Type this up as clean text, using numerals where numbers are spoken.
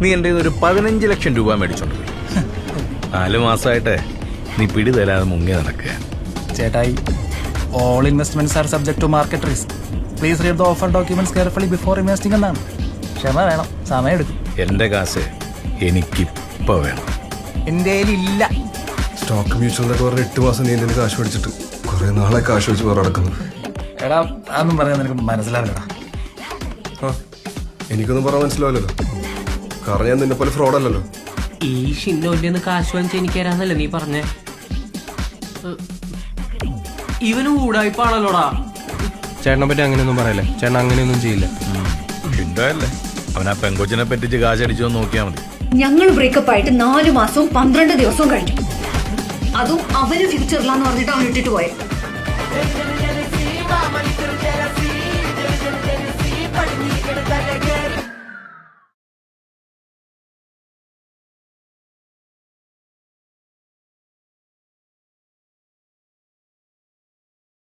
നീ എൻ്റെ ഒരു 15 ലക്ഷം രൂപ മേടിച്ചോണ്ട് പോയി. 4 മാസമായിട്ടേ നീ പിടി തരാതെ മുങ്ങി നടക്കുക. ചേട്ടായി, all investments are subject to market risk. Please read the offer documents carefully before investing എന്നാണ്. ക്ഷമ വേണം, സമയം എടുക്കും. എൻ്റെ കാശ് എനിക്കിപ്പോൾ വേണം. എൻ്റെ കയ്യിലില്ല. സ്റ്റോക്ക് മ്യൂച്വലിനൊക്കെ പറഞ്ഞ 8 മാസം നീ എൻ്റെ കാശ് മേടിച്ചിട്ട് കുറെ നാളെ കാശ് വെച്ച് വേറെ നടക്കുന്നു. എടാ, അതൊന്നും പറയാൻ നിനക്ക് മനസ്സിലാവില്ലടാ. എനിക്കൊന്നും പറയാൻ മനസ്സിലാവില്ലല്ലോ, കാരണം ഞാൻ നിന്നെ പോലെ ഫ്രോഡല്ലല്ലോ. ഈ ഷിന്നോന്റെ കാശ് വാങ്ങിച്ച് എനിക്ക് തരാന്നല്ലേ നീ പറഞ്ഞേ? ഇവന് ഊടായ്പാണല്ലോടാ. ചേട്ടനെ പറ്റി അങ്ങനെയൊന്നും പറയല്ലേ, ചേട്ടൻ അങ്ങനെയൊന്നും ചെയ്യില്ല. ഷിൻഡോയല്ലേ, അവൻ ആ പെങ്കൊച്ചിനെ പറ്റിച്ച് കാശ് അടിച്ചോ നോക്കിയാൽ മതി. ഞങ്ങൾ ബ്രേക്കപ്പ് ആയിട്ട് 4 മാസവും 12 ദിവസവും കഴിഞ്ഞു. അതും അവന് ഫ്യൂച്ചറിലാന്ന് പറഞ്ഞിട്ട് അവൻ ഇട്ടിട്ട് പോയത്.